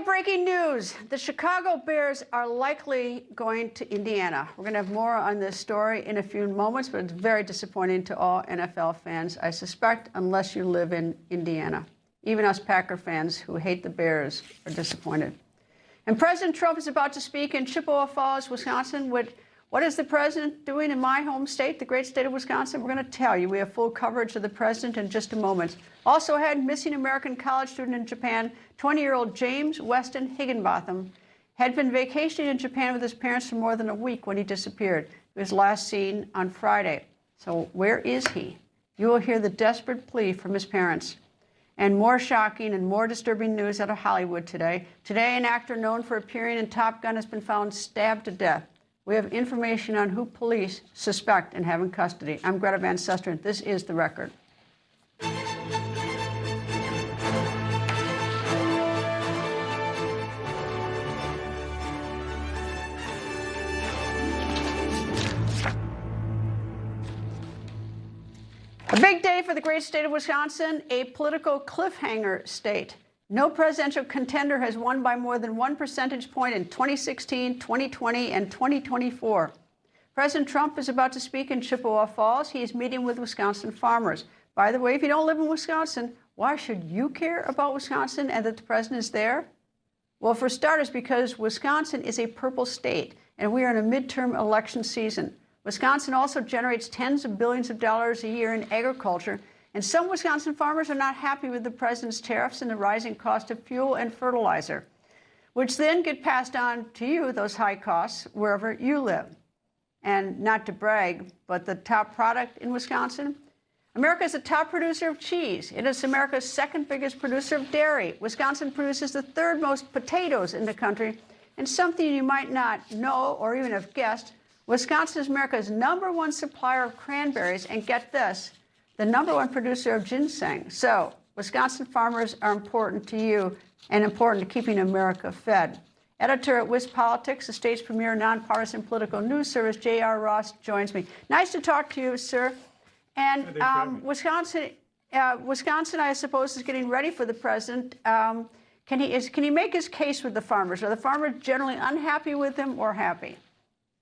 have breaking news. The Chicago Bears are likely going to Indiana. We're going to have more on this story in a few moments, but it's very disappointing to all NFL fans, I suspect, unless you live in Indiana. Even us Packer fans who hate the Bears are disappointed. And President Trump is about to speak in Chippewa Falls, Wisconsin. What is the president doing in my home state, the great state of Wisconsin? We're going to tell you. We have full coverage of the president in just a moment. Also ahead, missing American college student in Japan, 20-year-old James Weston Higginbotham, had been vacationing in Japan with his parents for more than a week when he disappeared. He was last seen on Friday. So where is he? You will hear the desperate plea from his parents. And more shocking and more disturbing news out of Hollywood today. Today, an actor known for appearing in Top Gun has been found stabbed to death. We have information on who police suspect and have in custody. I'm Greta Van Susteren. This is The Record. A big day for the great state of Wisconsin, a political cliffhanger state. No presidential contender has won by more than 1 percentage point in 2016, 2020, and 2024. President Trump is about to speak in Chippewa Falls. He is meeting with Wisconsin farmers. By the way, if you don't live in Wisconsin, why should you care about Wisconsin and that the president is there? Well, for starters, because Wisconsin is a purple state, and we are in a midterm election season. Wisconsin also generates tens of billions of dollars a year in agriculture, and some Wisconsin farmers are not happy with the president's tariffs and the rising cost of fuel and fertilizer, which then get passed on to you, those high costs, wherever you live. And not to brag, but the top product in Wisconsin, America is the top producer of cheese. It is America's second biggest producer of dairy. Wisconsin produces the third most potatoes in the country. And something you might not know or even have guessed, Wisconsin is America's #1 supplier of cranberries, and get this, the #1 producer of ginseng. So Wisconsin farmers are important to you and important to keeping America fed. Editor at WisPolitics, the state's premier nonpartisan political news service, J.R. Ross, joins me. Nice to talk to you, sir. And Wisconsin, I suppose, is getting ready for the president. Can he make his case with the farmers? Are the farmers generally unhappy with him or happy?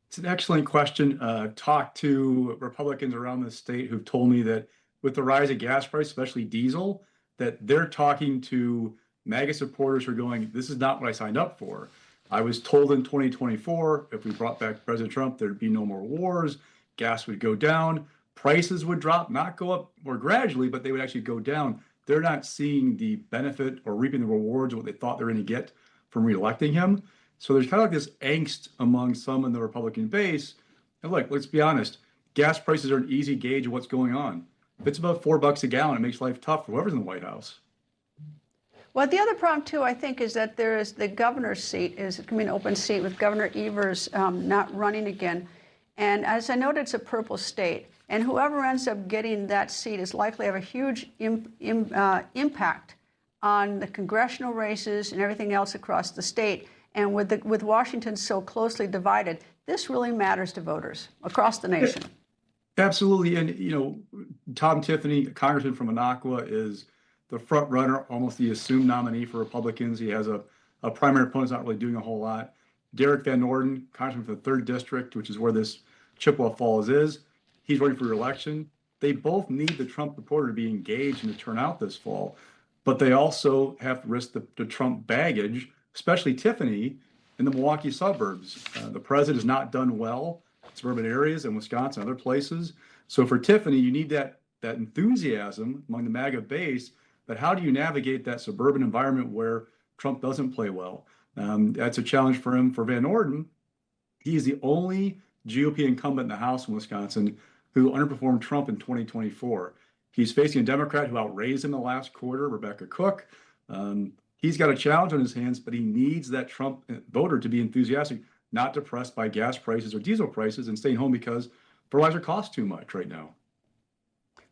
It's an excellent question. Talked to Republicans around the state who've told me that with the rise of gas price, especially diesel, that they're talking to MAGA supporters who are going, this is not what I signed up for. I was told in 2024, if we brought back President Trump, there'd be no more wars, gas would go down, prices would drop, not go up more gradually, but they would actually go down. They're not seeing the benefit or reaping the rewards of what they thought they were going to get from reelecting him. So there's kind of like this angst among some in the Republican base. And look, let's be honest, gas prices are an easy gauge of what's going on. If it's about $4 a gallon, it makes life tough for whoever's in the White House. Well, the other problem, too, I think, is that there is the governor's seat is going to be an open seat with Governor Evers not running again. And as I noted, it's a purple state. And whoever ends up getting that seat is likely to have a huge impact on the congressional races and everything else across the state. And with Washington so closely divided, this really matters to voters across the nation. Absolutely. And, you know, Tom Tiffany, a congressman from Minocqua, is the front runner, almost the assumed nominee for Republicans. He has a primary opponent, not really doing a whole lot. Derek Van Norden, congressman from the 3rd District, which is where this Chippewa Falls is, he's running for re-election. They both need the Trump supporter to be engaged and to turn out this fall. But they also have to risk the Trump baggage, especially Tiffany, in the Milwaukee suburbs. The president has not done well in suburban areas in Wisconsin and other places. So for Tiffany, you need that enthusiasm among the MAGA base, but how do you navigate that suburban environment where Trump doesn't play well? That's a challenge for him. For Van Norden, he's the only GOP incumbent in the House in Wisconsin who underperformed Trump in 2024. He's facing a Democrat who outraised him the last quarter, Rebecca Cook. He's got a challenge on his hands, but he needs that Trump voter to be enthusiastic, not depressed by gas prices or diesel prices and staying home because fertilizer costs too much right now.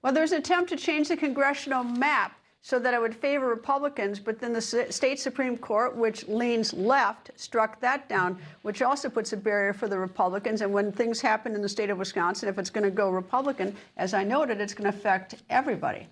Well, there's an attempt to change the congressional map so that it would favor Republicans, but then the state Supreme Court, which leans left, struck that down, which also puts a barrier for the Republicans. And when things happen in the state of Wisconsin, if it's going to go Republican, as I noted, it's going to affect everybody.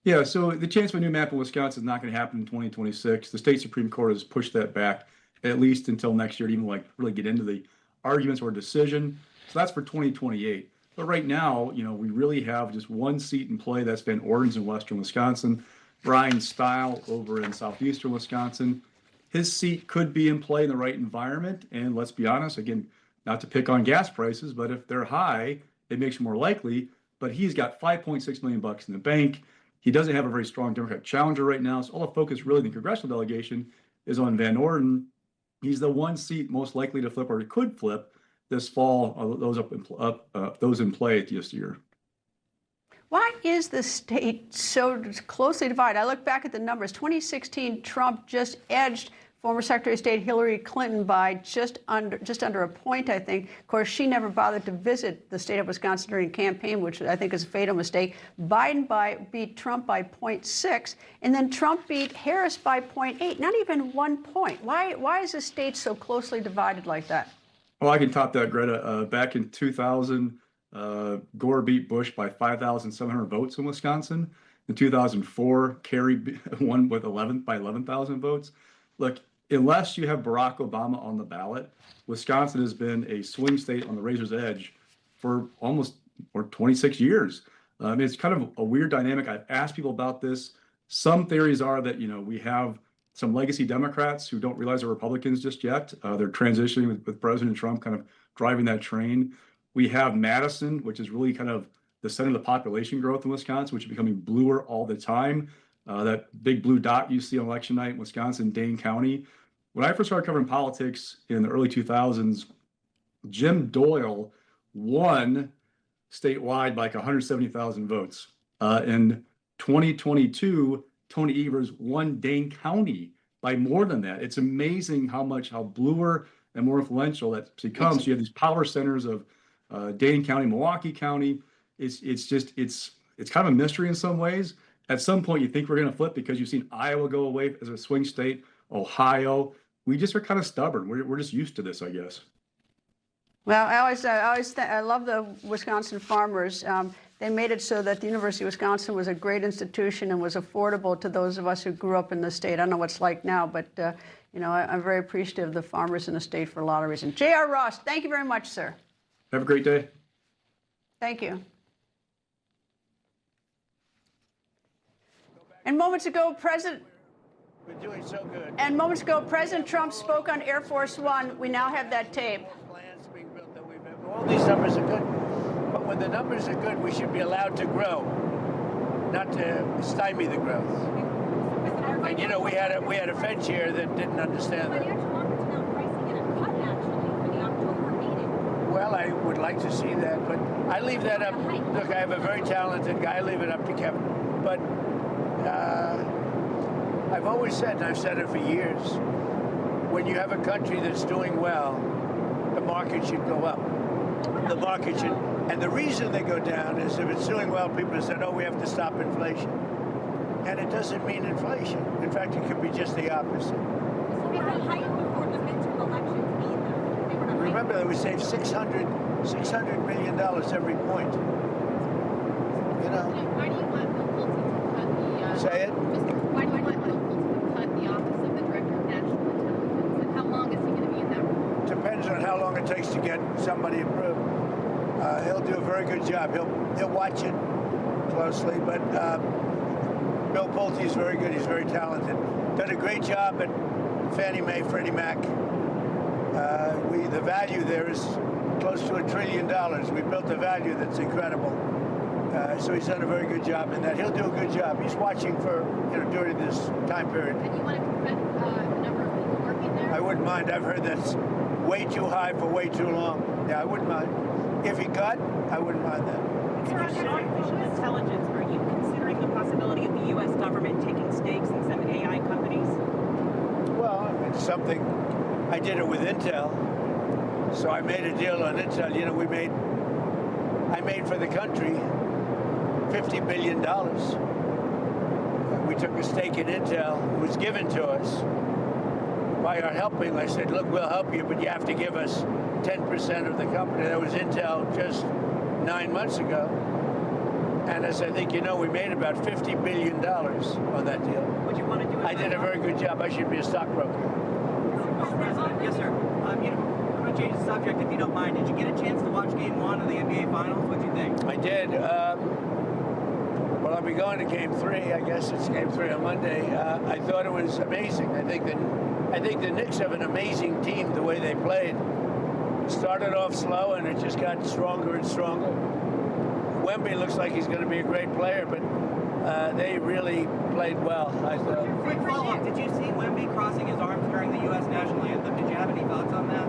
Yeah, so the chance of a new map in Wisconsin is not going to happen in 2026. The state Supreme Court has pushed that back at least until next year to even like really get into the arguments or decision. So that's for 2028. But right now, we really have just one seat in play. That's Van Orden's in western Wisconsin. Brian Stile over in southeastern Wisconsin. His seat could be in play in the right environment. And let's be honest, again, not to pick on gas prices, but if they're high, it makes it more likely. But he's got $5.6 million in the bank. He doesn't have a very strong Democratic challenger right now. So all the focus really in the congressional delegation is on Van Orden. He's the one seat most likely to flip or could flip this fall, those in play this year. Why is the state so closely divided? I look back at the numbers. 2016, Trump just edged former Secretary of State Hillary Clinton by just under a point, I think. Of course, she never bothered to visit the state of Wisconsin during campaign, which I think is a fatal mistake. Biden beat Trump by 0.6, and then Trump beat Harris by 0.8, not even 1 point. Why is the state so closely divided like that? Well, I can top that, Greta. Back in 2000, Gore beat Bush by 5,700 votes in Wisconsin. In 2004, Kerry won with 11,000 votes. Look, unless you have Barack Obama on the ballot, Wisconsin has been a swing state on the razor's edge for almost 26 years. It's kind of a weird dynamic. I've asked people about this. Some theories are that, we have some legacy Democrats who don't realize they're Republicans just yet. They're transitioning with President Trump kind of driving that train. We have Madison, which is really kind of the center of the population growth in Wisconsin, which is becoming bluer all the time. That big blue dot you see on election night in Wisconsin, Dane County. When I first started covering politics in the early 2000s, Jim Doyle won statewide by like 170,000 votes. In 2022, Tony Evers won Dane County by more than that. It's amazing how bluer and more influential that becomes. You have these power centers of Dane County, Milwaukee County. It's kind of a mystery in some ways. At some point, you think we're going to flip because you've seen Iowa go away as a swing state, Ohio. We just are kind of stubborn. We're just used to this, I guess. Well, I love the Wisconsin farmers. They made it so that the University of Wisconsin was a great institution and was affordable to those of us who grew up in the state. I don't know what it's like now, but I'm very appreciative of the farmers in the state for a lot of reasons. J.R. Ross, thank you very much, sir. Have a great day. Thank you. And moments ago, President Trump spoke on Air Force One. We now have that tape. Plants being built that we've had. All these numbers are good, but when the numbers are good, we should be allowed to grow, not to stymie the growth. And we had a Fed chair that didn't understand that. Well, I would like to see that, but I leave that up. Look, I have a very talented guy. I leave it up to Kevin, but. I've always said, and I've said it for years, when you have a country that's doing well, the market should go up. The market should, and the reason they go down is if it's doing well, people have said, oh, we have to stop inflation. And it doesn't mean inflation. In fact, it could be just the opposite. Remember that we saved $600 million every point. Why do you want Bill Pulte to cut the... Say it? Why do you want Bill Pulte to cut the office of the Director of National Intelligence? And how long is he going to be in that role? Depends on how long it takes to get somebody approved. He'll do a very good job. He'll watch it closely, but Bill Pulte is very good. He's very talented. Done a great job at Fannie Mae, Freddie Mac. The value there is close to $1 trillion. We built a value that's incredible. So he's done a very good job in that. He'll do a good job. He's watching for, during this time period. And you want to prevent the number of people working there? I wouldn't mind. I've heard that's way too high for way too long. Yeah, I wouldn't mind. If he cut, I wouldn't mind that. On artificial intelligence, are you considering the possibility of the U.S. government taking stakes in some AI companies? Well, it's something. I did it with Intel. So I made a deal on Intel. I made for the country $50 billion. We took a stake in Intel. It was given to us by our helping. I said, look, we'll help you, but you have to give us 10% of the company. That was Intel just 9 months ago. And as I think you know, we made about $50 billion on that deal. Would you want to do it? I did a very good job. I should be a stockbroker. Mr. President, yes, sir. I'm going to change the subject if you don't mind. Did you get a chance to watch Game 1 of the NBA Finals? What'd you think? I did. Well, I'll be going to Game 3. I guess it's Game 3 on Monday. I thought it was amazing. I think the Knicks have an amazing team. The way they played, it started off slow and it just got stronger and stronger. Wemby looks like he's going to be a great player, but they really played well, I thought. Quick follow-up. Did you see Wemby crossing his arms during the U.S. national anthem? Did you have any thoughts on that?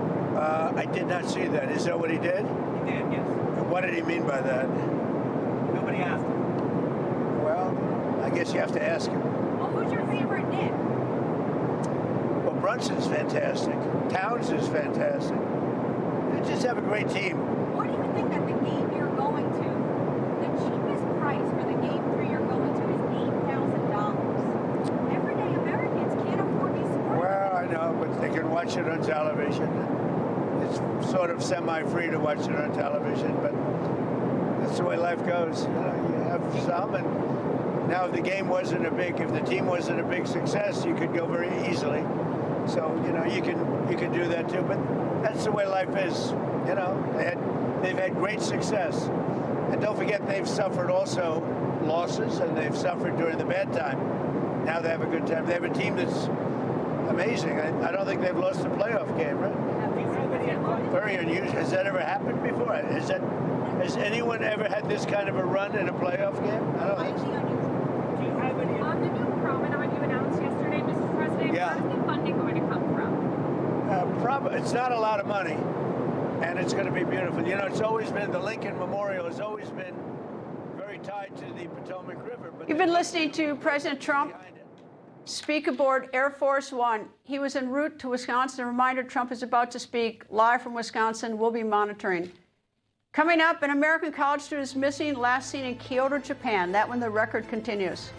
I did not see that. Is that what he did? He did, yes. What did he mean by that? Nobody asked him. Well, I guess you have to ask him. Well, who's your favorite Nick? Well, Brunson's fantastic. Towns is fantastic. They just have a great team. What do you think that the game you're going to, the cheapest price for the game 3 you're going to is $8,000? Everyday Americans can't afford these sports. Well, I know, but they can watch it on television. It's sort of semi-free to watch it on television, but that's the way life goes. You know, you have some, and now if the game wasn't if the team wasn't a big success, you could go very easily. So, you know, you can do that too, but that's the way life is. You know, they've had great success. And don't forget, they've suffered also losses, and they've suffered during the bad time. Now they have a good time. They have a team that's amazing. I don't think they've lost a playoff game, right? Very unusual. Has that ever happened before? Has anyone ever had this kind of a run in a playoff game? I don't think so. On the new promenade you announced yesterday, Mr. President, Yeah. where's the funding going to come from? It's not a lot of money, and it's going to be beautiful. You know, it's always been, the Lincoln Memorial has always been very tied to the Potomac River. But You've been listening to President Trump speak aboard Air Force One. He was en route to Wisconsin. A reminder, Trump is about to speak live from Wisconsin. We'll be monitoring. Coming up, an American college student is missing, last seen in Kyoto, Japan. That when the record continues.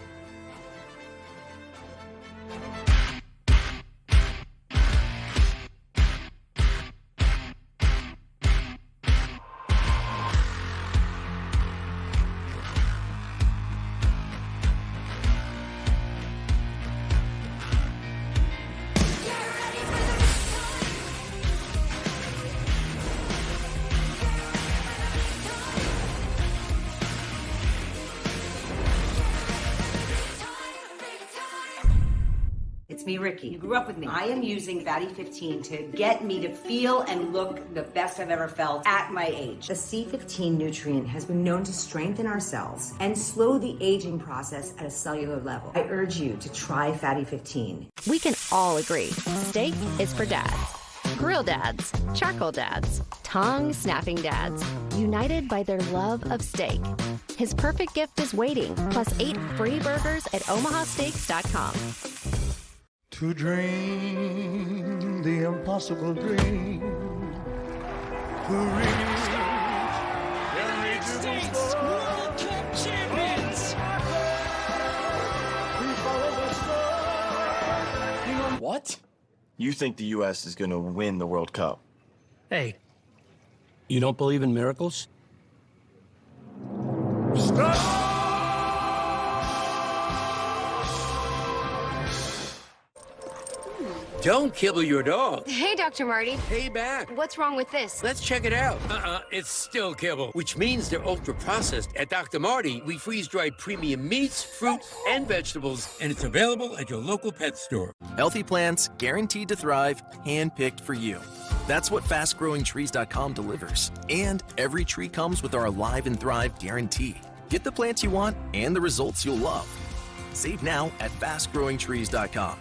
It's me, Ricky. You grew up with me. I am using Fatty 15 to get me to feel and look the best I've ever felt at my age. The C15 nutrient has been known to strengthen our cells and slow the aging process at a cellular level. I urge you to try Fatty 15. We can all agree, steak is for dads. Grill dads, charcoal dads, tongue-snapping dads, united by their love of steak. His perfect gift is waiting, plus 8 free burgers at omahasteaks.com. To dream the impossible dream. To reach United States World Cup champions. What? You think the U.S. is going to win the World Cup? Hey, you don't believe in miracles? Don't kibble your dog. Hey, Dr. Marty. Hey, back. What's wrong with this? Let's check it out. It's still kibble, which means they're ultra-processed. At Dr. Marty, we freeze-dry premium meats, fruits, and vegetables, and it's available at your local pet store. Healthy plants, guaranteed to thrive, hand-picked for you. That's what FastGrowingTrees.com delivers. And every tree comes with our Alive and Thrive guarantee. Get the plants you want and the results you'll love. Save now at FastGrowingTrees.com.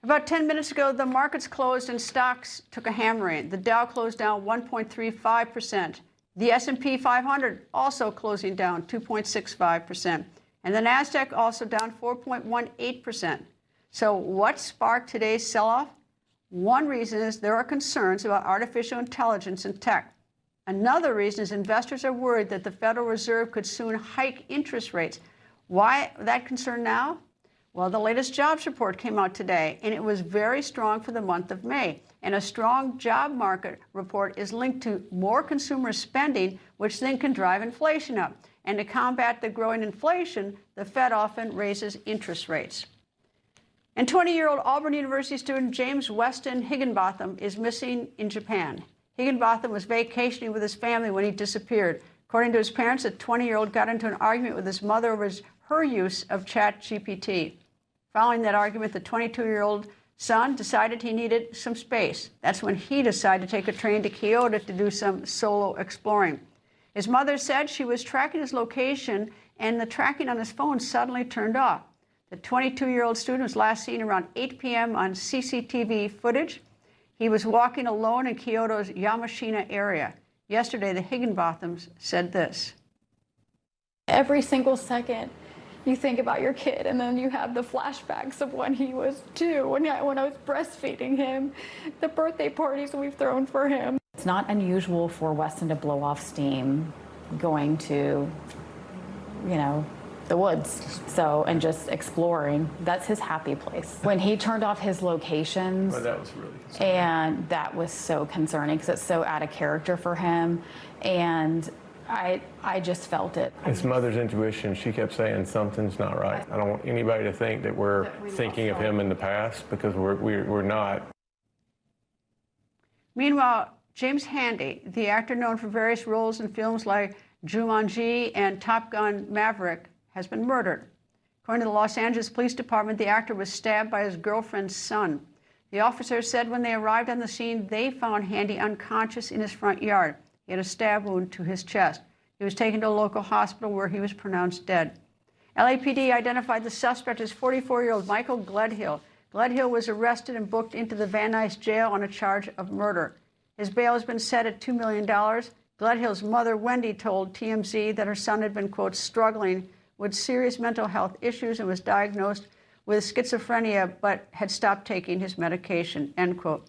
About 10 minutes ago, the markets closed and stocks took a hammering. The Dow closed down 1.35%. The S&P 500 also closing down 2.65%. And the NASDAQ also down 4.18%. So what sparked today's sell-off? One reason is there are concerns about artificial intelligence and tech. Another reason is investors are worried that the Federal Reserve could soon hike interest rates. Why that concern now? Well, the latest jobs report came out today, and it was very strong for the month of May. And a strong job market report is linked to more consumer spending, which then can drive inflation up. And to combat the growing inflation, the Fed often raises interest rates. And 20-year-old Auburn University student James Weston Higginbotham is missing in Japan. Higginbotham was vacationing with his family when he disappeared. According to his parents, the 20-year-old got into an argument with his mother over her use of ChatGPT. Following that argument, the 22-year-old son decided he needed some space. That's when he decided to take a train to Kyoto to do some solo exploring. His mother said she was tracking his location, and the tracking on his phone suddenly turned off. The 22-year-old student was last seen around 8 p.m. on CCTV footage. He was walking alone in Kyoto's Yamashina area. Yesterday, the Higginbothams said this. Every single second, you think about your kid, and then you have the flashbacks of when he was 2, when I was breastfeeding him, the birthday parties we've thrown for him. It's not unusual for Weston to blow off steam going to, the woods. And just exploring. That's his happy place. When he turned off his locations, that was really concerning. And that was so concerning because it's so out of character for him. And I just felt it. His mother's intuition, she kept saying something's not right. I don't want anybody to think that we're thinking of him in the past, because we're not. Meanwhile, James Handy, the actor known for various roles in films like Jumanji and Top Gun Maverick, has been murdered. According to the Los Angeles Police Department, the actor was stabbed by his girlfriend's son. The officers said when they arrived on the scene, they found Handy unconscious in his front yard. He had a stab wound to his chest. He was taken to a local hospital where he was pronounced dead. LAPD identified the suspect as 44-year-old Michael Gledhill. Gledhill was arrested and booked into the Van Nuys jail on a charge of murder. His bail has been set at $2 million. Gledhill's mother, Wendy, told TMZ that her son had been, quote, struggling with serious mental health issues and was diagnosed with schizophrenia, but had stopped taking his medication, end quote.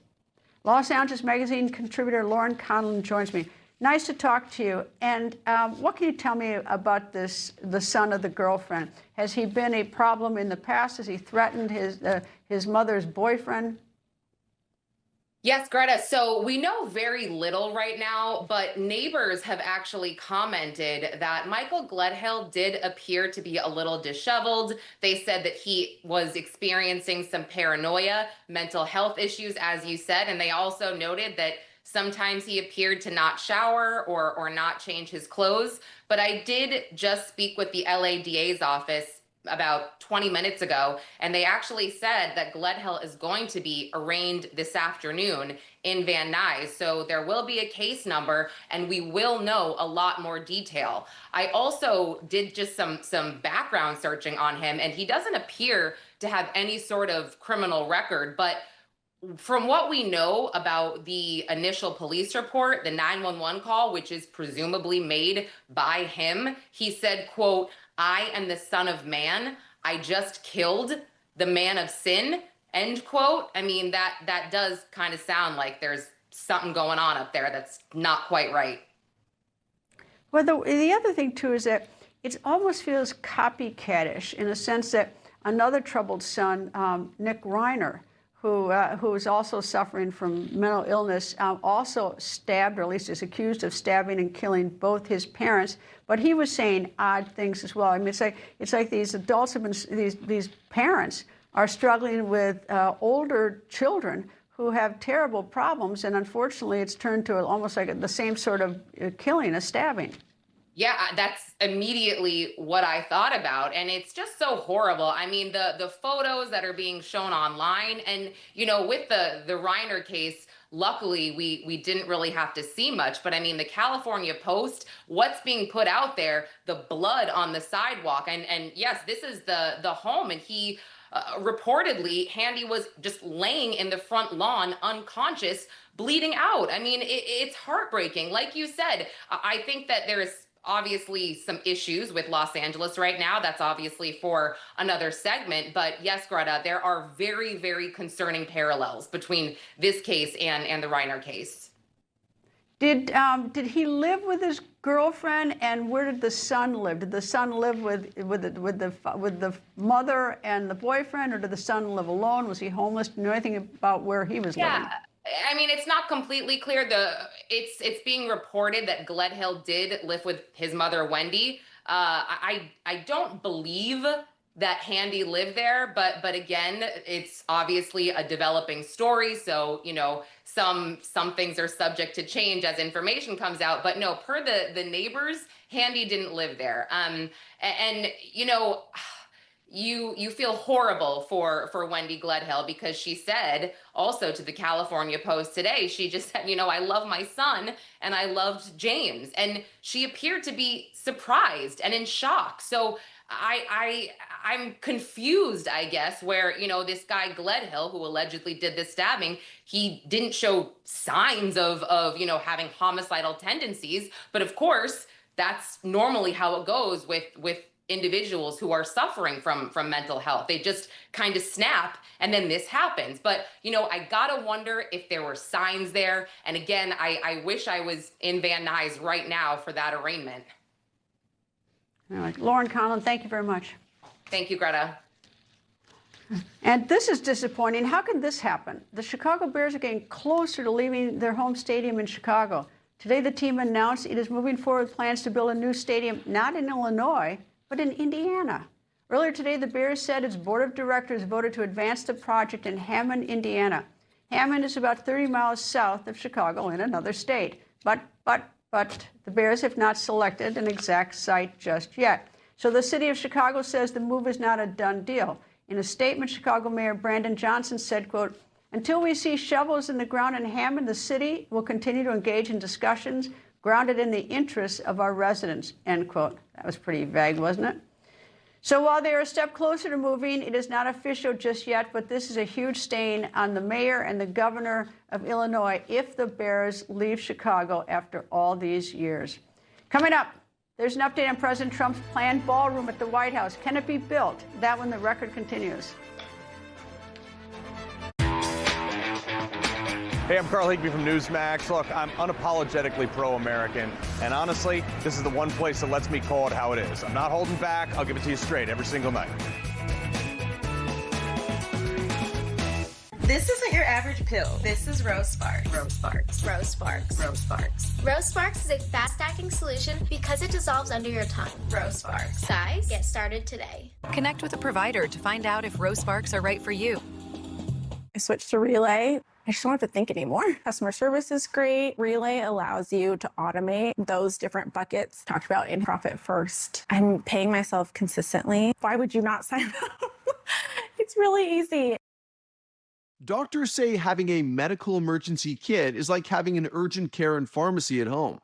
Los Angeles Magazine contributor Lauren Conlin joins me. Nice to talk to you. And what can you tell me about the son of the girlfriend? Has he been a problem in the past? Has he threatened his mother's boyfriend? Yes, Greta. So we know very little right now, but neighbors have actually commented that Michael Gledhill did appear to be a little disheveled. They said that he was experiencing some paranoia, mental health issues, as you said, and they also noted that sometimes he appeared to not shower or not change his clothes. But I did just speak with the LADA's office about 20 minutes ago, and they actually said that Gledhill is going to be arraigned this afternoon in Van Nuys. So there will be a case number, and we will know a lot more detail. I also did just some background searching on him, and he doesn't appear to have any sort of criminal record, but from what we know about the initial police report, the 911 call, which is presumably made by him, he said, quote, "I am the son of man. I just killed the man of sin," end quote. I mean, that does kind of sound like there's something going on up there that's not quite right. Well, the other thing, too, is that it almost feels copycatish in a sense that another troubled son, Nick Reiner, who is also suffering from mental illness, also stabbed, or at least is accused of stabbing and killing both his parents. But he was saying odd things as well. I mean, it's like these adults have been, these parents are struggling with older children who have terrible problems, and unfortunately, it's turned to almost like the same sort of killing, a stabbing. Yeah, that's immediately what I thought about. And it's just so horrible. I mean, the photos that are being shown online, and, with the Reiner case, luckily we didn't really have to see much. But I mean, the California Post, what's being put out there, the blood on the sidewalk. And yes, this is the home. And he reportedly, Handy was just laying in the front lawn, unconscious, bleeding out. I mean, it's heartbreaking. Like you said, I think that there is obviously some issues with Los Angeles right now. That's obviously for another segment. But yes, Greta, there are very, very concerning parallels between this case and the Reiner case. Did he live with his girlfriend, and where did the son live? Did the son live with the mother and the boyfriend, or did the son live alone? Was he homeless? Do you know anything about where he was living? I mean, it's not completely clear. It's being reported that Gledhill did live with his mother, Wendy. I don't believe that Handy lived there, but again, it's obviously a developing story. So, you know, some things are subject to change as information comes out. But no, per the neighbors, Handy didn't live there. And you know, you feel horrible for Wendy Gledhill, because she said also to the California Post today, she just said, you know, I love my son and I loved James. And she appeared to be surprised and in shock. So I'm confused, I guess, where, you know, this guy Gledhill, who allegedly did this stabbing, he didn't show signs of you know, having homicidal tendencies. But of course, that's normally how it goes with individuals who are suffering from mental health. They just kind of snap, and then this happens. But, you know, I gotta wonder if there were signs there. And again, I wish I was in Van Nuys right now for that arraignment. All right. Lauren Conlin, thank you very much. Thank you, Greta. And this is disappointing. How can this happen? The Chicago Bears are getting closer to leaving their home stadium in Chicago. Today, the team announced it is moving forward with plans to build a new stadium, not in Illinois, but in Indiana. Earlier today, the Bears said its board of directors voted to advance the project in Hammond, Indiana. Hammond is about 30 miles south of Chicago in another state. But the Bears have not selected an exact site just yet. So the city of Chicago says the move is not a done deal. In a statement, Chicago Mayor Brandon Johnson said, quote, "Until we see shovels in the ground in Hammond, the city will continue to engage in discussions grounded in the interests of our residents," end quote. That was pretty vague, wasn't it? So while they are a step closer to moving, it is not official just yet, but this is a huge stain on the mayor and the governor of Illinois if the Bears leave Chicago after all these years. Coming up, there's an update on President Trump's planned ballroom at the White House. Can it be built? That when the record continues. Hey, I'm Carl Higbee from Newsmax. Look, I'm unapologetically pro-American, and honestly, this is the one place that lets me call it how it is. I'm not holding back. I'll give it to you straight every single night. This isn't your average pill. This is Rose Sparks. Rose Sparks. Rose Sparks. Rose Sparks. Rose Sparks is a fast-acting solution because it dissolves under your tongue. Rose Sparks. Guys, get started today. Connect with a provider to find out if Rose Sparks are right for you. I switched to Relay. I just don't have to think anymore. Customer service is great. Relay allows you to automate those different buckets. Talked about in profit first. I'm paying myself consistently. Why would you not sign up? It's really easy. Doctors say having a medical emergency kit is like having an urgent care and pharmacy at home.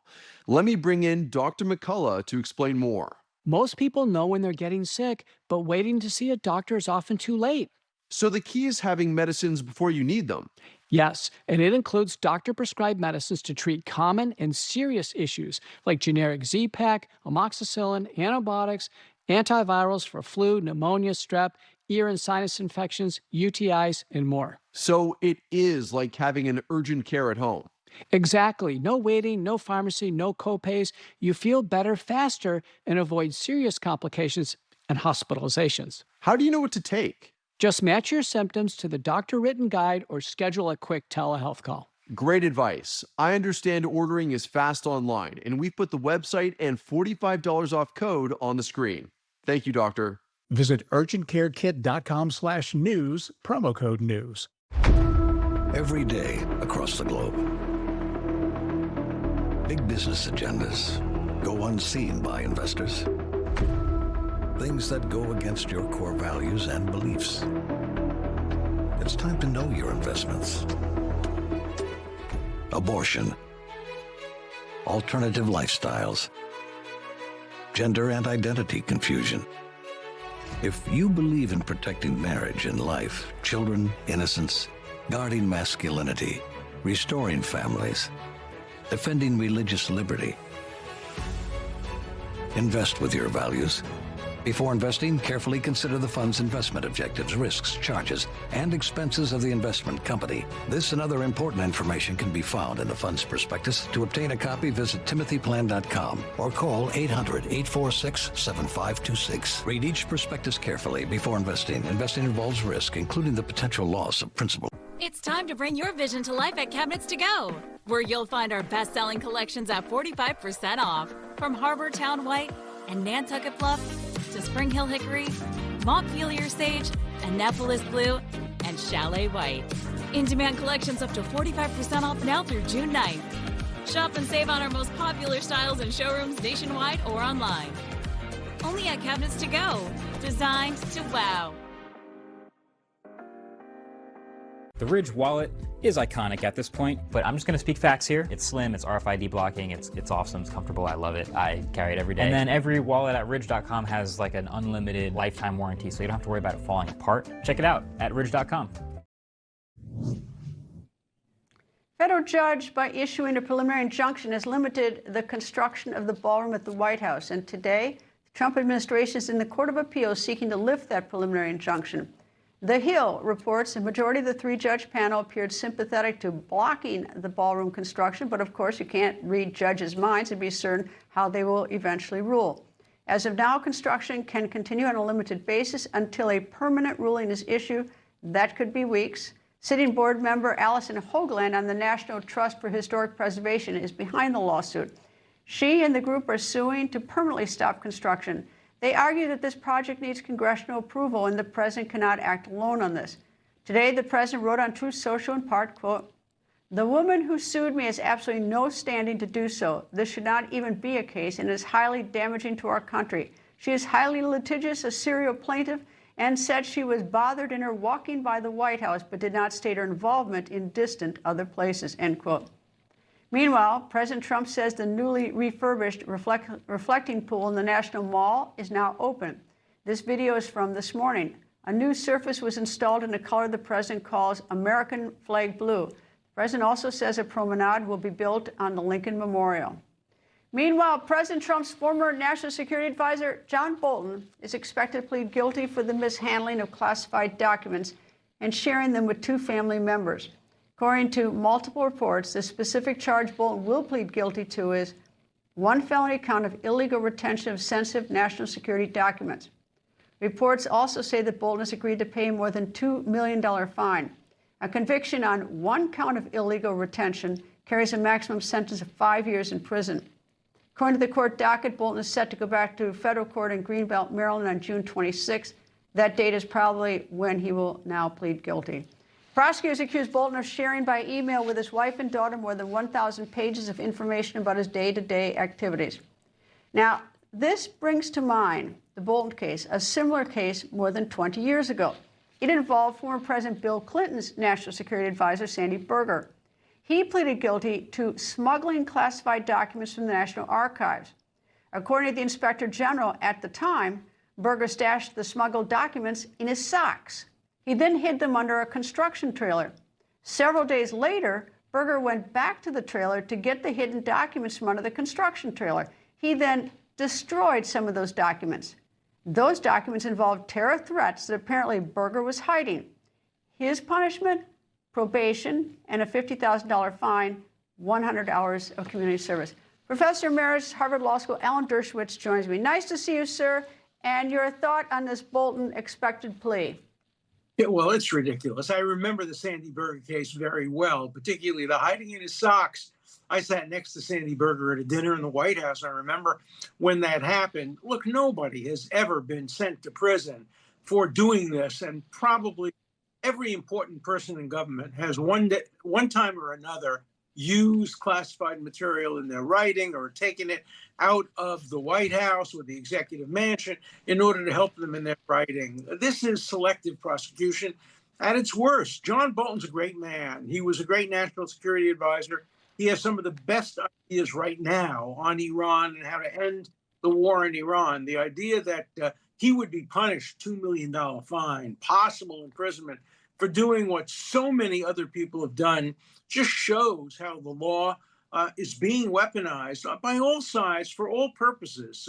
Let me bring in Dr. McCullough to explain more. Most people know when they're getting sick, but waiting to see a doctor is often too late. So the key is having medicines before you need them. Yes, and it includes doctor-prescribed medicines to treat common and serious issues like generic Z-Pak, amoxicillin, antibiotics, antivirals for flu, pneumonia, strep, ear and sinus infections, UTIs, and more. So it is like having an urgent care at home. Exactly. No waiting, no pharmacy, no copays. You feel better faster and avoid serious complications and hospitalizations. How do you know what to take? Just match your symptoms to the doctor-written guide or schedule a quick telehealth call. Great advice. I understand ordering is fast online, and we've put the website and $45 off code on the screen. Thank you, doctor. Visit urgentcarekit.com/news, promo code news. Every day across the globe, big business agendas go unseen by investors. Things that go against your core values and beliefs. It's time to know your investments. Abortion, alternative lifestyles, gender and identity confusion. If you believe in protecting marriage and life, children, innocence, guarding masculinity, restoring families, defending religious liberty, invest with your values. Before investing, carefully consider the fund's investment objectives, risks, charges, and expenses of the investment company. This and other important information can be found in the fund's prospectus. To obtain a copy, visit timothyplan.com or call 800-846-7526. Read each prospectus carefully before investing. Investing involves risk, including the potential loss of principal. It's time to bring your vision to life at Cabinets to Go, where you'll find our best-selling collections at 45% off. From Harbor Town White and Nantucket Fluff to Spring Hill Hickory, Montpelier Sage, Annapolis Blue, and Chalet White. In-demand collections up to 45% off now through June 9th. Shop and save on our most popular styles in showrooms nationwide or online. Only at Cabinets to Go, designed to wow. The Ridge wallet is iconic at this point, but I'm just going to speak facts here. It's slim, it's RFID blocking, it's awesome, it's comfortable, I love it. I carry it every day. And then every wallet at Ridge.com has like an unlimited lifetime warranty, so you don't have to worry about it falling apart. Check it out at Ridge.com. Federal judge, by issuing a preliminary injunction, has limited the construction of the ballroom at the White House. And today, the Trump administration is in the Court of Appeals seeking to lift that preliminary injunction. The Hill reports a majority of the three-judge panel appeared sympathetic to blocking the ballroom construction, but of course you can't read judges' minds and be certain how they will eventually rule. As of now, construction can continue on a limited basis until a permanent ruling is issued. That could be weeks. Sitting board member Allison Hoagland on the National Trust for Historic Preservation is behind the lawsuit. She and the group are suing to permanently stop construction. They argue that this project needs congressional approval and the president cannot act alone on this. Today, the president wrote on Truth Social in part, quote, "The woman who sued me has absolutely no standing to do so. This should not even be a case and is highly damaging to our country. She is highly litigious, a serial plaintiff, and said she was bothered in her walking by the White House, but did not state her involvement in distant other places," end quote. Meanwhile, President Trump says the newly refurbished reflecting pool in the National Mall is now open. This video is from this morning. A new surface was installed in a color the president calls American flag blue. The president also says a promenade will be built on the Lincoln Memorial. Meanwhile, President Trump's former National Security Advisor, John Bolton, is expected to plead guilty for the mishandling of classified documents and sharing them with two family members. According to multiple reports, the specific charge Bolton will plead guilty to is one felony count of illegal retention of sensitive national security documents. Reports also say that Bolton has agreed to pay more than $2 million fine. A conviction on one count of illegal retention carries a maximum sentence of 5 years in prison. According to the court docket, Bolton is set to go back to federal court in Greenbelt, Maryland on June 26th. That date is probably when he will now plead guilty. Prosecutors accuse Bolton of sharing by email with his wife and daughter more than 1,000 pages of information about his day-to-day activities. Now, this brings to mind the Bolton case, a similar case more than 20 years ago. It involved former President Bill Clinton's National Security Advisor, Sandy Berger. He pleaded guilty to smuggling classified documents from the National Archives. According to the Inspector General at the time, Berger stashed the smuggled documents in his socks. He then hid them under a construction trailer. Several days later, Berger went back to the trailer to get the hidden documents from under the construction trailer. He then destroyed some of those documents. Those documents involved terror threats that apparently Berger was hiding. His punishment? Probation and a $50,000 fine, 100 hours of community service. Professor Emeritus, Harvard Law School, Alan Dershowitz joins me. Nice to see you, sir. And your thought on this Bolton expected plea? Yeah, well, it's ridiculous. I remember the Sandy Berger case very well, particularly the hiding in his socks. I sat next to Sandy Berger at a dinner in the White House. I remember when that happened. Look, nobody has ever been sent to prison for doing this, and probably every important person in government has one time or another used classified material in their writing or taken it out of the White House or the executive mansion in order to help them in their writing. This is selective prosecution at its worst. John Bolton's a great man. He was a great national security advisor. He has some of the best ideas right now on Iran and how to end the war in Iran. The idea that he would be punished, $2 million fine, possible imprisonment for doing what so many other people have done just shows how the law is being weaponized by all sides for all purposes.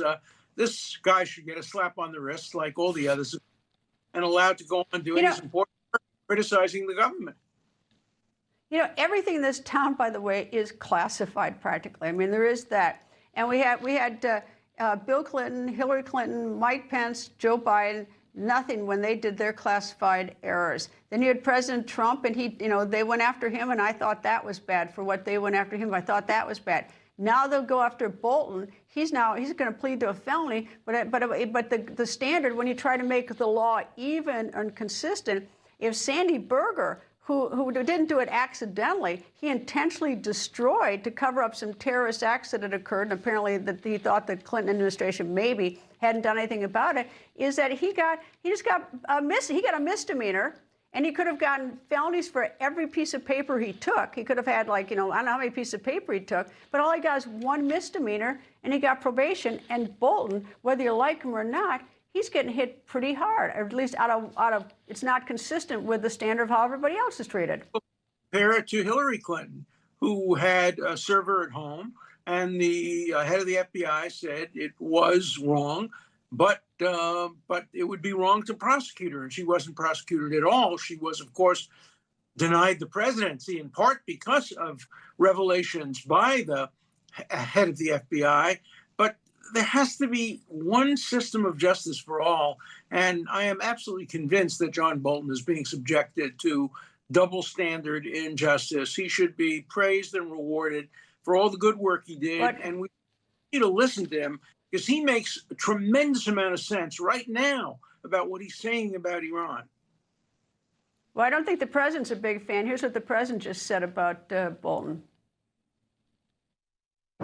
This guy should get a slap on the wrist like all the others and allowed to go on doing his important work, criticizing the government. You know, everything in this town, by the way, is classified practically. I mean, there is that. And we had Bill Clinton, Hillary Clinton, Mike Pence, Joe Biden, nothing when they did their classified errors. Then you had President Trump, and they went after him, and I thought that was bad. For what they went after him, I thought that was bad. Now they'll go after Bolton. He's going to plead to a felony, but the standard when you try to make the law even and consistent, if Sandy Berger, who didn't do it accidentally, he intentionally destroyed to cover up some terrorist acts that had occurred, and apparently that he thought the Clinton administration maybe hadn't done anything about it, is that he got a misdemeanor. And he could have gotten felonies for every piece of paper he took. He could have had, I don't know how many pieces of paper he took, but all he got is one misdemeanor, and he got probation. And Bolton, whether you like him or not, he's getting hit pretty hard, or at least out of it's not consistent with the standard of how everybody else is treated. Compare it to Hillary Clinton, who had a server at home, and the head of the FBI said it was wrong, but it would be wrong to prosecute her, and she wasn't prosecuted at all. She was, of course, denied the presidency in part because of revelations by the head of the FBI. But there has to be one system of justice for all, and I am absolutely convinced that John Bolton is being subjected to double standard injustice. He should be praised and rewarded for all the good work he did, and we need to listen to him, because he makes a tremendous amount of sense right now about what he's saying about Iran. Well, I don't think the president's a big fan. Here's what the president just said about Bolton.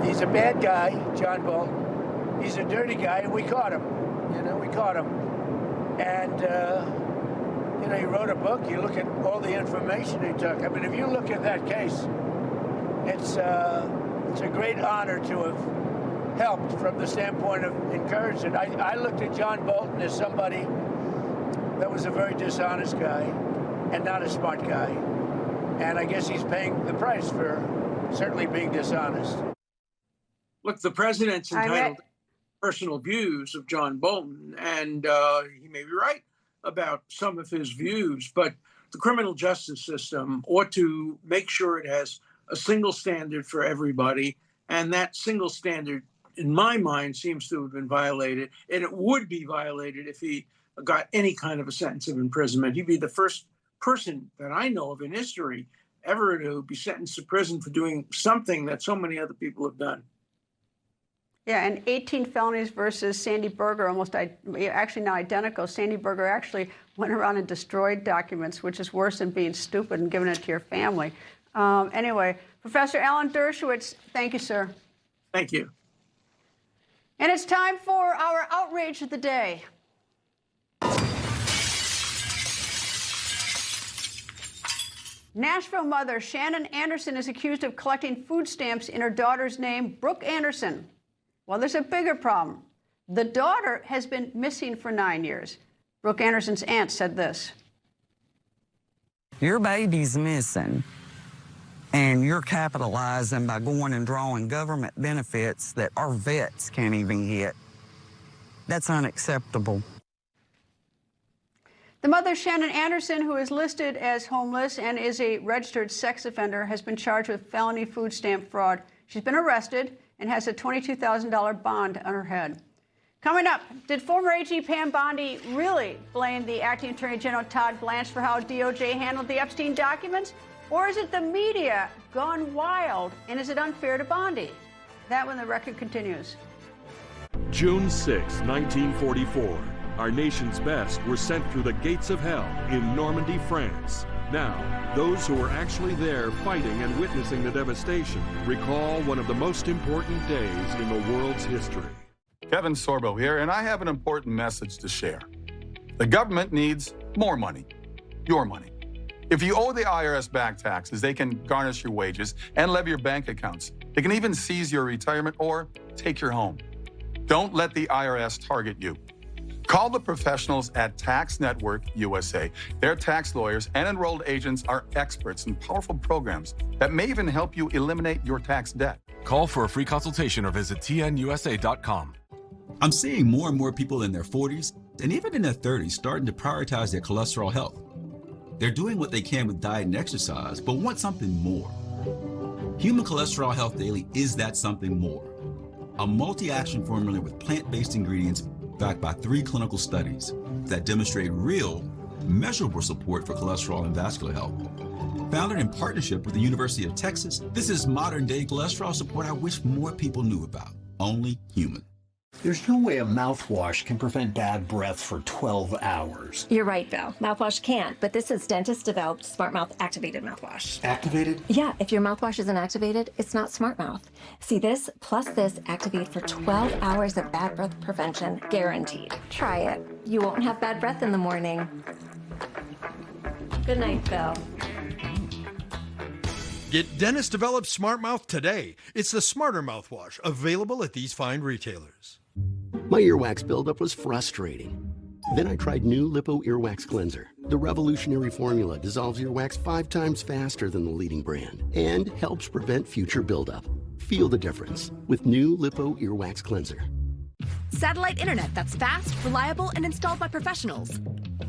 He's a bad guy, John Bolton. He's a dirty guy, and we caught him. We caught him. And, he wrote a book. You look at all the information he took. I mean, if you look at that case, it's a great honor to have helped from the standpoint of encouragement. I looked at John Bolton as somebody that was a very dishonest guy and not a smart guy. And I guess he's paying the price for certainly being dishonest. Look, the president's entitled to personal views of John Bolton, and he may be right about some of his views, but the criminal justice system ought to make sure it has a single standard for everybody, and that single standard, in my mind, seems to have been violated, and it would be violated if he got any kind of a sentence of imprisonment. He'd be the first person that I know of in history ever to be sentenced to prison for doing something that so many other people have done. Yeah, and 18 felonies versus Sandy Berger, actually not identical. Sandy Berger actually went around and destroyed documents, which is worse than being stupid and giving it to your family. Anyway, Professor Alan Dershowitz, thank you, sir. Thank you. And it's time for our outrage of the day. Nashville mother Shannon Anderson is accused of collecting food stamps in her daughter's name, Brooke Anderson. Well, there's a bigger problem. The daughter has been missing for 9 years. Brooke Anderson's aunt said this. Your baby's missing, and you're capitalizing by going and drawing government benefits that our vets can't even get. That's unacceptable. The mother, Shannon Anderson, who is listed as homeless and is a registered sex offender, has been charged with felony food stamp fraud. She's been arrested and has a $22,000 bond on her head. Coming up, did former AG Pam Bondi really blame the acting Attorney General Todd Blanche for how DOJ handled the Epstein documents? Or is it the media gone wild, and is it unfair to Bondi? That when the record continues. June 6, 1944. Our nation's best were sent through the gates of hell in Normandy, France. Now, those who were actually there fighting and witnessing the devastation recall one of the most important days in the world's history. Kevin Sorbo here, and I have an important message to share. The government needs more money, your money. If you owe the IRS back taxes, they can garnish your wages and levy your bank accounts. They can even seize your retirement or take your home. Don't let the IRS target you. Call the professionals at Tax Network USA. Their tax lawyers and enrolled agents are experts in powerful programs that may even help you eliminate your tax debt. Call for a free consultation or visit tnusa.com. I'm seeing more and more people in their 40s and even in their 30s starting to prioritize their cholesterol health. They're doing what they can with diet and exercise, but want something more. Human Cholesterol Health Daily is that something more. A multi-action formula with plant-based ingredients backed by 3 clinical studies that demonstrate real, measurable support for cholesterol and vascular health. Founded in partnership with the University of Texas, this is modern-day cholesterol support I wish more people knew about. Only human. There's no way a mouthwash can prevent bad breath for 12 hours. You're right, Bill. Mouthwash can't, but this is dentist-developed Smart Mouth Activated Mouthwash. Activated? Yeah, if your mouthwash isn't activated, it's not Smart Mouth. See, this plus this activate for 12 hours of bad breath prevention, guaranteed. Try it. You won't have bad breath in the morning. Good night, Bill. Get dentist-developed Smart Mouth today. It's the smarter mouthwash, available at these fine retailers. My earwax buildup was frustrating. Then I tried new Lipo Earwax Cleanser. The revolutionary formula dissolves earwax 5 times faster than the leading brand and helps prevent future buildup. Feel the difference with new Lipo Earwax Cleanser. Satellite internet that's fast, reliable, and installed by professionals.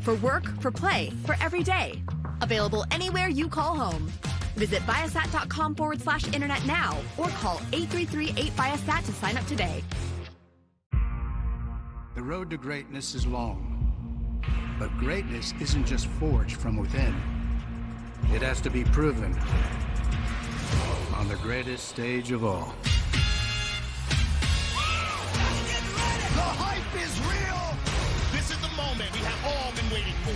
For work, for play, for every day. Available anywhere you call home. Visit Viasat.com/internet now or call 833-8Viasat to sign up today. The road to greatness is long, but greatness isn't just forged from within. It has to be proven on the greatest stage of all. The hype is real! This is the moment we have all been waiting for.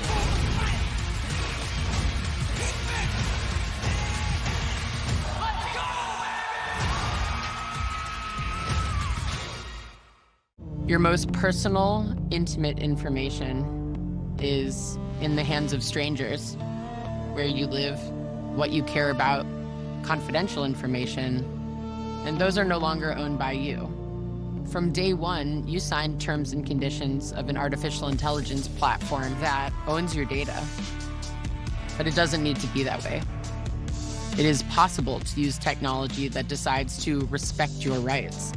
Your most personal, intimate information is in the hands of strangers. Where you live, what you care about, confidential information, and those are no longer owned by you. From day one, you signed terms and conditions of an artificial intelligence platform that owns your data. But it doesn't need to be that way. It is possible to use technology that decides to respect your rights.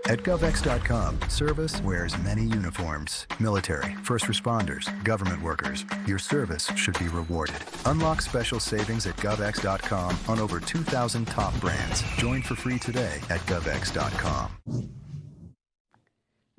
At GovX.com, service wears many uniforms. Military, first responders, government workers. Your service should be rewarded. Unlock special savings at GovX.com on over 2,000 top brands. Join for free today at GovX.com.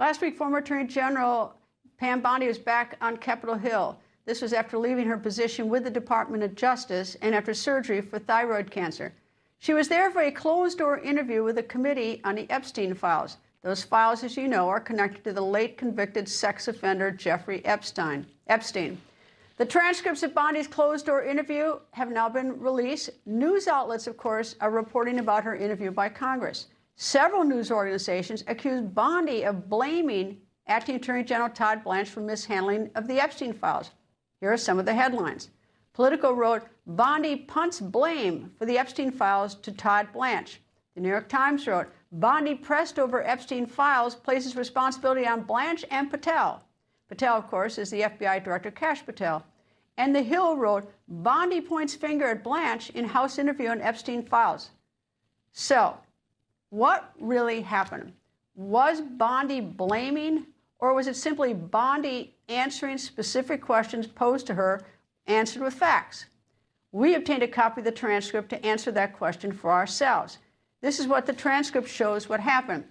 Last week, former Attorney General Pam Bondi was back on Capitol Hill. This was after leaving her position with the Department of Justice and after surgery for thyroid cancer. She was there for a closed-door interview with a committee on the Epstein files. Those files, as you know, are connected to the late convicted sex offender Jeffrey Epstein. The transcripts of Bondi's closed-door interview have now been released. News outlets, of course, are reporting about her interview by Congress. Several news organizations accuse Bondi of blaming Acting Attorney General Todd Blanche for mishandling of the Epstein files. Here are some of the headlines. Politico wrote, Bondi punts blame for the Epstein files to Todd Blanche. The New York Times wrote, Bondi pressed over Epstein files places responsibility on Blanche and Patel. Patel, of course, is the FBI Director Kash Patel. And The Hill wrote, Bondi points finger at Blanche in House interview on Epstein files. So, what really happened? Was Bondi blaming, or was it simply Bondi answering specific questions posed to her, answered with facts? We obtained a copy of the transcript to answer that question for ourselves. This is what the transcript shows what happened.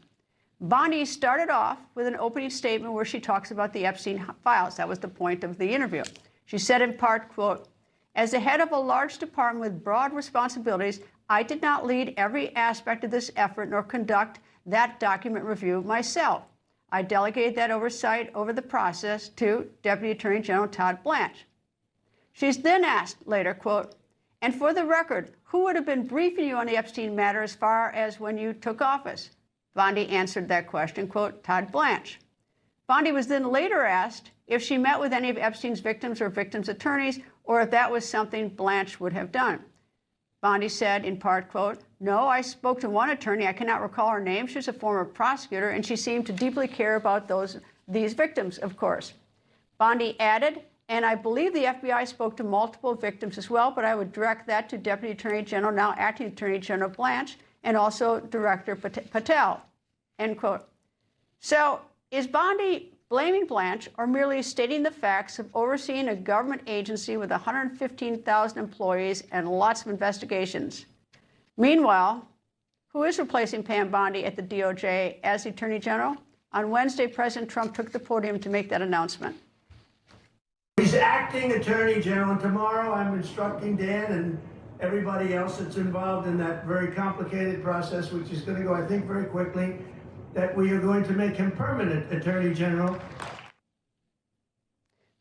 Bondi started off with an opening statement where she talks about the Epstein files. That was the point of the interview. She said in part, quote, as the head of a large department with broad responsibilities, I did not lead every aspect of this effort nor conduct that document review myself. I delegated that oversight over the process to Deputy Attorney General Todd Blanche. She's then asked later, quote, and for the record, who would have been briefing you on the Epstein matter as far as when you took office? Bondi answered that question, quote, Todd Blanche. Bondi was then later asked if she met with any of Epstein's victims or victims' attorneys, or if that was something Blanche would have done. Bondi said in part, quote, no, I spoke to one attorney. I cannot recall her name. She's a former prosecutor, and she seemed to deeply care about these victims, of course. Bondi added, and I believe the FBI spoke to multiple victims as well, but I would direct that to Deputy Attorney General, now Acting Attorney General Blanche, and also Director Patel. end quote. So is Bondi blaming Blanche or merely stating the facts of overseeing a government agency with 115,000 employees and lots of investigations? Meanwhile, who is replacing Pam Bondi at the DOJ as the Attorney General? On Wednesday, President Trump took the podium to make that announcement. He's acting Attorney General, and tomorrow I'm instructing Dan and everybody else that's involved in that very complicated process, which is going to go, I think, very quickly, that we are going to make him permanent Attorney General.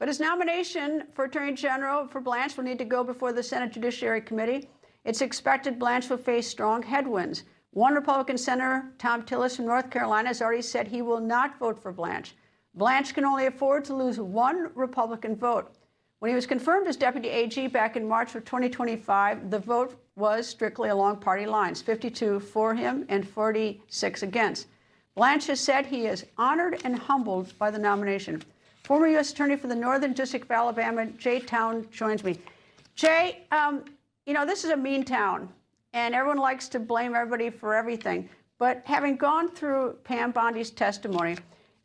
But his nomination for Attorney General for Blanche will need to go before the Senate Judiciary Committee. It's expected Blanche will face strong headwinds. One Republican Senator, Tom Tillis from North Carolina, has already said he will not vote for Blanche. Blanche can only afford to lose one Republican vote. When he was confirmed as deputy AG back in March of 2025, the vote was strictly along party lines, 52 for him and 46 against. Blanche has said he is honored and humbled by the nomination. Former U.S. Attorney for the Northern District of Alabama, Jay Town, joins me. Jay, you know, this is a mean town, and everyone likes to blame everybody for everything. But having gone through Pam Bondi's testimony,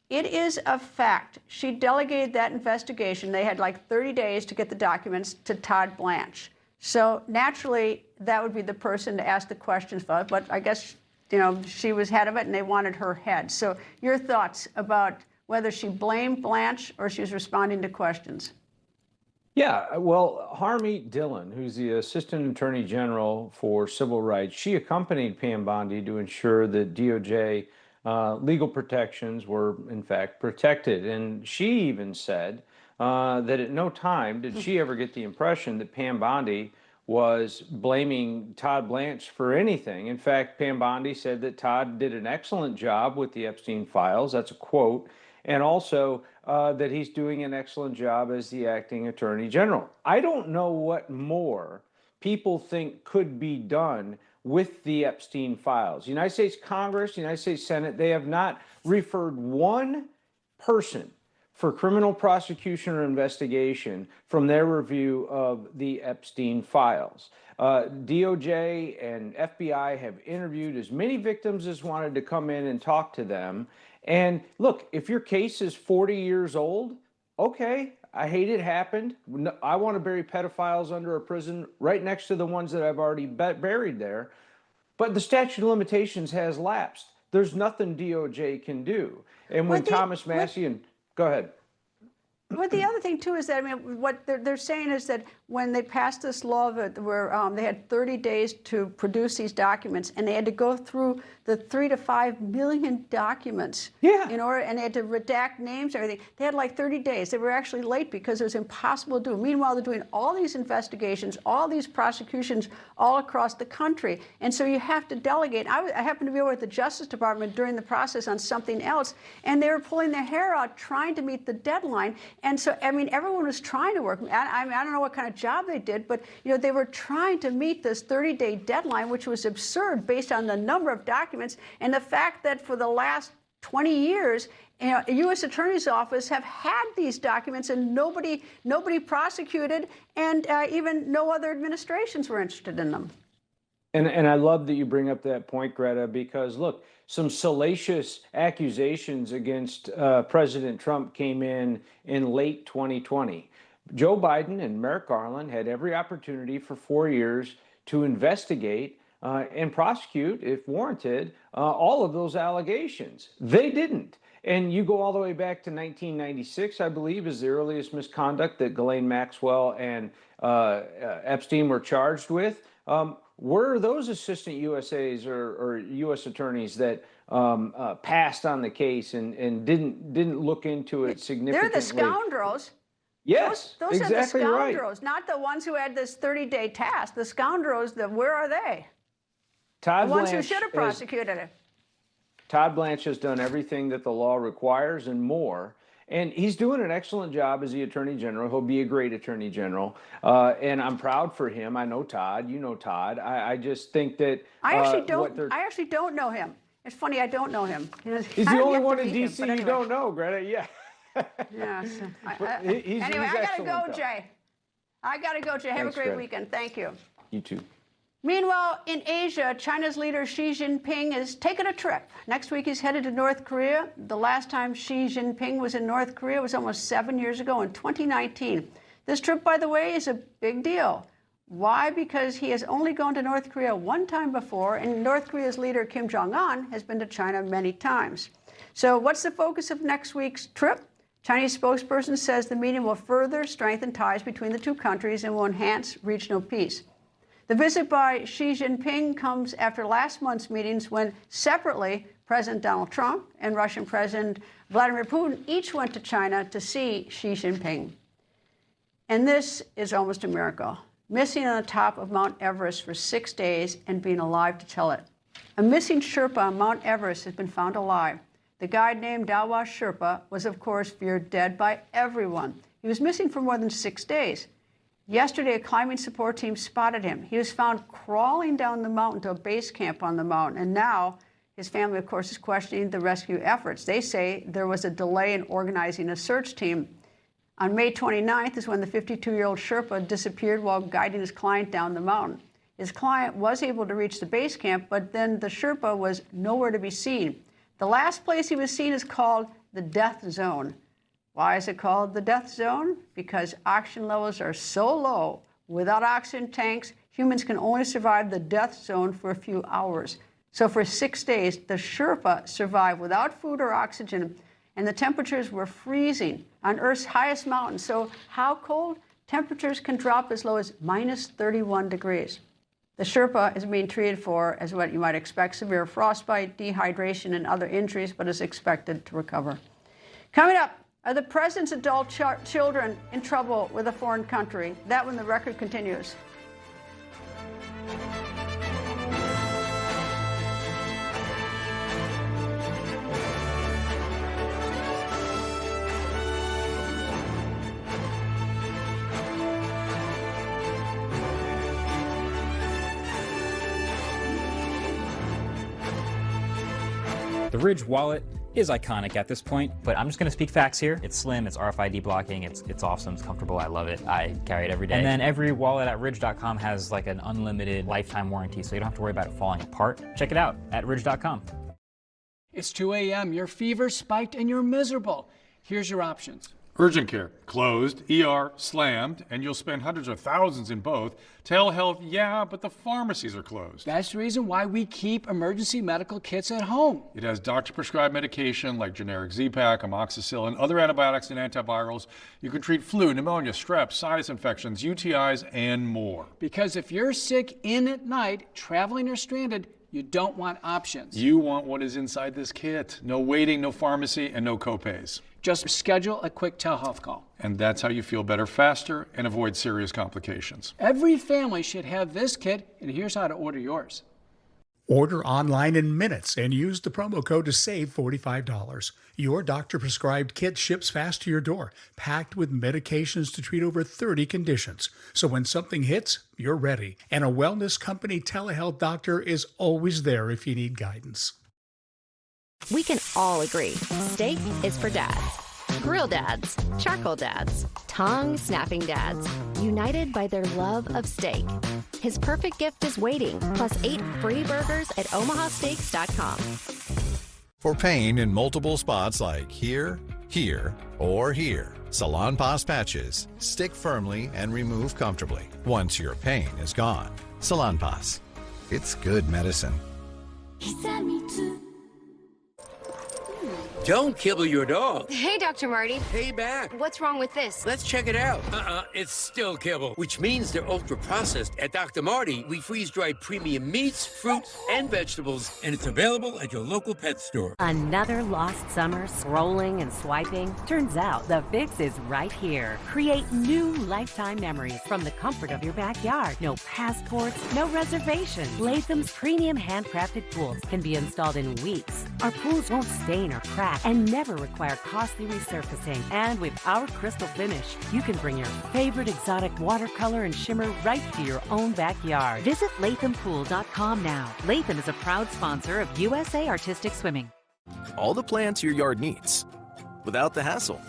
it is a fact. She delegated that investigation. They had like 30 days to get the documents to Todd Blanche. So naturally, that would be the person to ask the questions for. But I guess, you know, she was head of it and they wanted her head. So your thoughts about whether she blamed Blanche or she was responding to questions? Yeah, well, Harmeet Dillon, who's the Assistant Attorney General for Civil Rights, she accompanied Pam Bondi to ensure that DOJ legal protections were, in fact, protected. And she even said that at no time did she ever get the impression that Pam Bondi was blaming Todd Blanche for anything. In fact, Pam Bondi said that Todd did an excellent job with the Epstein files. That's a quote. And also that he's doing an excellent job as the acting Attorney General. I don't know what more people think could be done with the Epstein files. United States Congress, United States Senate, they have not referred one person for criminal prosecution or investigation from their review of the Epstein files. DOJ and FBI have interviewed as many victims as wanted to come in and talk to them. And look, if your case is 40 years old, okay, I hate it happened. I want to bury pedophiles under a prison right next to the ones that I've already buried there. But the statute of limitations has lapsed. There's nothing DOJ can do. And when Thomas Massie and go ahead. But the other thing, too, is that, I mean, what they're saying is that when they passed this law where they had 30 days to produce these documents, and they had to go through the 3 to 5 million documents in order, and they had to redact names and everything. They had like 30 days. They were actually late because it was impossible to do. Meanwhile, they're doing all these investigations, all these prosecutions all across the country. And so you have to delegate. I happened to be over at the Justice Department during the process on something else, and they were pulling their hair out trying to meet the deadline. And so, I mean, everyone was trying to work. I don't know what kind of job they did, but, you know, they were trying to meet this 30-day deadline, which was absurd based on the number of documents and the fact that for the last 20 years, you know, a U.S. Attorney's Office have had these documents and nobody prosecuted, and even no other administrations were interested in them. And I love that you bring up that point, Greta, because look, some salacious accusations against President Trump came in late 2020. Joe Biden and Merrick Garland had every opportunity for 4 years to investigate and prosecute, if warranted, all of those allegations. They didn't. And you go all the way back to 1996, I believe, is the earliest misconduct that Ghislaine Maxwell and Epstein were charged with. Were those assistant USAs or U.S. attorneys that passed on the case and didn't look into it significantly? They're the scoundrels. Yes, those exactly are the right. scoundrels, not the ones who had this 30-day task. The scoundrels, where are they? Todd The ones who Blanche should have prosecuted it. Todd Blanche has done everything that the law requires and more. And he's doing an excellent job as the Attorney General. He'll be a great Attorney General. And I'm proud for him. I know Todd. You know Todd. I just think that I actually don't know him. It's funny, I don't know him. He's the only one in D.C. you don't know, Greta. Yeah. Yeah. Anyway, I got to go, Jay. I got to go, Jay. Have Thanks, a great Greta. weekend. Thank you. You too. Meanwhile, in Asia, China's leader Xi Jinping is taking a trip. Next week, he's headed to North Korea. The last time Xi Jinping was in North Korea was almost 7 years ago in 2019. This trip, by the way, is a big deal. Why? Because he has only gone to North Korea one time before, and North Korea's leader Kim Jong-un has been to China many times. So what's the focus of next week's trip? Chinese spokesperson says the meeting will further strengthen ties between the two countries and will enhance regional peace. The visit by Xi Jinping comes after last month's meetings when, separately, President Donald Trump and Russian President Vladimir Putin each went to China to see Xi Jinping. And this is almost a miracle. Missing on the top of Mount Everest for 6 days and being alive to tell it. A missing Sherpa on Mount Everest has been found alive. The guide named Dawa Sherpa was, of course, feared dead by everyone. He was missing for more than 6 days. Yesterday, a climbing support team spotted him. He was found crawling down the mountain to a base camp on the mountain, and now his family, of course, is questioning the rescue efforts. They say there was a delay in organizing a search team. On May 29th is when the 52-year-old Sherpa disappeared while guiding his client down the mountain. His client was able to reach the base camp, but then the Sherpa was nowhere to be seen. The last place he was seen is called the Death Zone. Why is it called the Death Zone? Because oxygen levels are so low, without oxygen tanks, humans can only survive the death zone for a few hours. So for 6 days, the Sherpa survived without food or oxygen, and the temperatures were freezing on Earth's highest mountain. So how cold? Temperatures can drop as low as minus 31 degrees. The Sherpa is being treated for, as what you might expect, severe frostbite, dehydration, and other injuries, but is expected to recover. Coming up, are the president's adult children in trouble with a foreign country? That when the record continues. The Ridge wallet is iconic at this point, but I'm just gonna speak facts here. It's slim, it's RFID blocking, it's awesome, it's comfortable, I love it. I carry it every day. And then every wallet at Ridge.com has like an unlimited lifetime warranty, so you don't have to worry about it falling apart. Check it out at Ridge.com. It's 2 a.m., your fever spiked and you're miserable. Here's your options. Urgent care, closed. ER, slammed, and you'll spend hundreds of thousands in both. Telehealth, yeah, but the pharmacies are closed. That's the reason why we keep emergency medical kits at home. It has doctor-prescribed medication like generic Z-Pak, amoxicillin, other antibiotics and antivirals. You can treat flu, pneumonia, strep, sinus infections, UTIs, and more. Because if you're sick in at night, traveling or stranded, you don't want options. You want what is inside this kit. No waiting, no pharmacy, and no copays. Just schedule a quick telehealth call. And that's how you feel better faster and avoid serious complications. Every family should have this kit, and here's how to order yours. Order online in minutes and use the promo code to save $45. Your doctor-prescribed kit ships fast to your door, packed with medications to treat over 30 conditions. So when something hits, you're ready. And a wellness company telehealth doctor is always there if you need guidance. We can all agree, steak is for dads. Grill dads, charcoal dads, tongue-snapping dads, united by their love of steak. His perfect gift is waiting, plus 8 free burgers at omahasteaks.com. For pain in multiple spots like here, here, or here, Salon Pass patches stick firmly and remove comfortably once your pain is gone. Salon Pass. It's good medicine. Don't kibble your dog. Hey, Dr. Marty. Hey, back. What's wrong with this? Let's check it out. It's still kibble, which means they're ultra-processed. At Dr. Marty, we freeze-dry premium meats, fruits, and vegetables, and it's available at your local pet store. Another lost summer scrolling and swiping? Turns out the fix is right here. Create new lifetime memories from the comfort of your backyard. No passports, no reservations. Latham's premium handcrafted pools can be installed in weeks. Our pools won't stain or crack and never require costly resurfacing. And with our crystal finish, you can bring your favorite exotic watercolor and shimmer right to your own backyard. Visit LathamPool.com now. Latham is a proud sponsor of USA Artistic Swimming. All the plants your yard needs, without the hassle.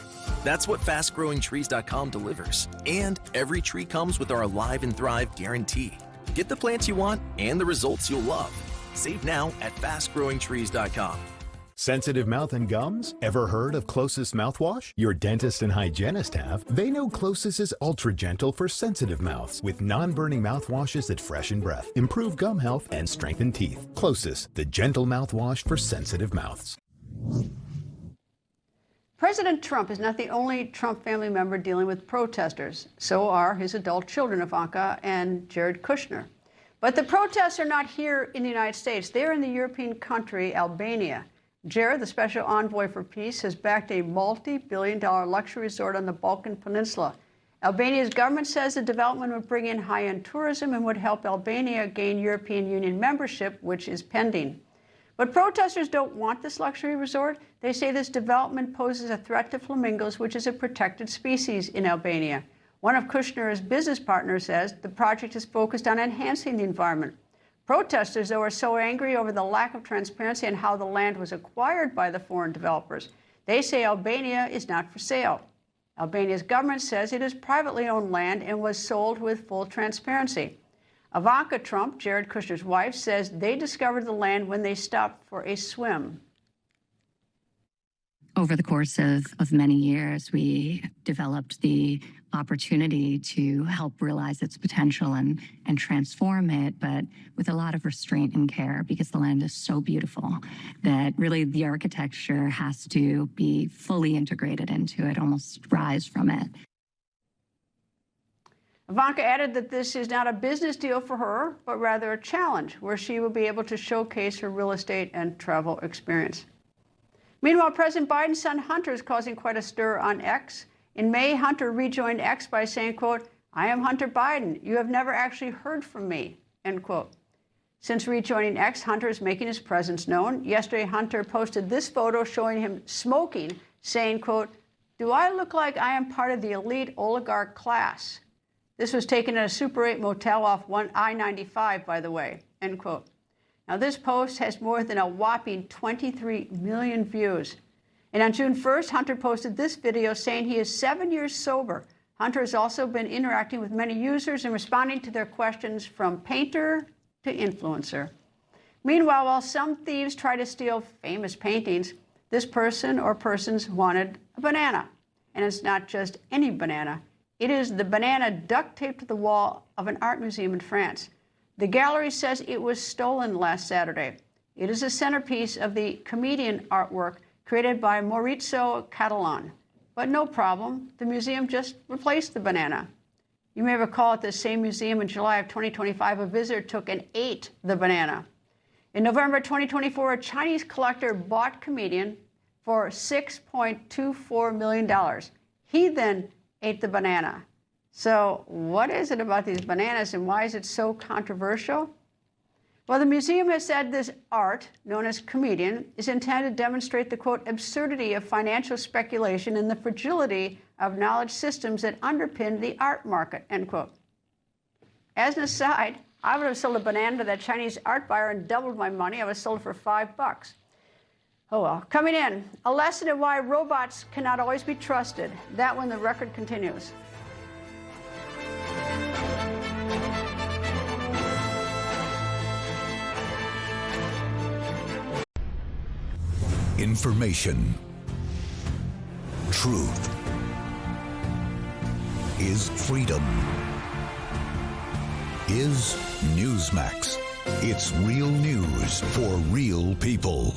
That's what FastGrowingTrees.com delivers. And every tree comes with our Alive and Thrive guarantee. Get the plants you want and the results you'll love. Save now at fastgrowingtrees.com. Sensitive mouth and gums? Ever heard of Closest mouthwash? Your dentist and hygienist have. They know Closest is ultra gentle for sensitive mouths with non-burning mouthwashes that freshen breath, improve gum health, and strengthen teeth. Closest, the gentle mouthwash for sensitive mouths. President Trump is not the only Trump family member dealing with protesters. So are his adult children, Ivanka and Jared Kushner. But the protests are not here in the United States. They're in the European country, Albania. Jared, the special envoy for peace, has backed a multi-billion-dollar luxury resort on the Balkan Peninsula. Albania's government says the development would bring in high-end tourism and would help Albania gain European Union membership, which is pending. But protesters don't want this luxury resort. They say this development poses a threat to flamingos, which is a protected species in Albania. One of Kushner's business partners says the project is focused on enhancing the environment. Protesters, though, are so angry over the lack of transparency and how the land was acquired by the foreign developers. They say Albania is not for sale. Albania's government says it is privately owned land and was sold with full transparency. Ivanka Trump, Jared Kushner's wife, says they discovered the land when they stopped for a swim. Over the course of many years, we developed the opportunity to help realize its potential and transform it, but with a lot of restraint and care, because the land is so beautiful that really the architecture has to be fully integrated into it, almost rise from it. Ivanka added that this is not a business deal for her, but rather a challenge where she will be able to showcase her real estate and travel experience. Meanwhile, President Biden's son Hunter is causing quite a stir on X. In May, Hunter rejoined X by saying, quote, "I am Hunter Biden. You have never actually heard from me," end quote. Since rejoining X, Hunter is making his presence known. Yesterday, Hunter posted this photo showing him smoking, saying, quote, "Do I look like I am part of the elite oligarch class?" This was taken at a Super 8 motel off I-95, by the way, end quote. Now, this post has more than a whopping 23 million views. And on June 1st, Hunter posted this video saying he is 7 years sober. Hunter has also been interacting with many users and responding to their questions from painter to influencer. Meanwhile, while some thieves try to steal famous paintings, this person or persons wanted a banana. And it's not just any banana. It is the banana duct taped to the wall of an art museum in France. The gallery says it was stolen last Saturday. It is a centerpiece of the comedian artwork created by Maurizio Catalan. But no problem, the museum just replaced the banana. You may recall at this same museum in July of 2025, a visitor took and ate the banana. In November 2024, a Chinese collector bought comedian for $6.24 million. He then ate the banana. So what is it about these bananas and why is it so controversial? Well, the museum has said this art, known as comedian, is intended to demonstrate the, quote, absurdity of financial speculation and the fragility of knowledge systems that underpin the art market, end quote. As an aside, I would have sold a banana to that Chinese art buyer and doubled my money. I would have sold it for $5. Oh well. Coming in, a lesson in why robots cannot always be trusted. That when the record continues. Information. Truth is freedom. Is Newsmax. It's real news for real people.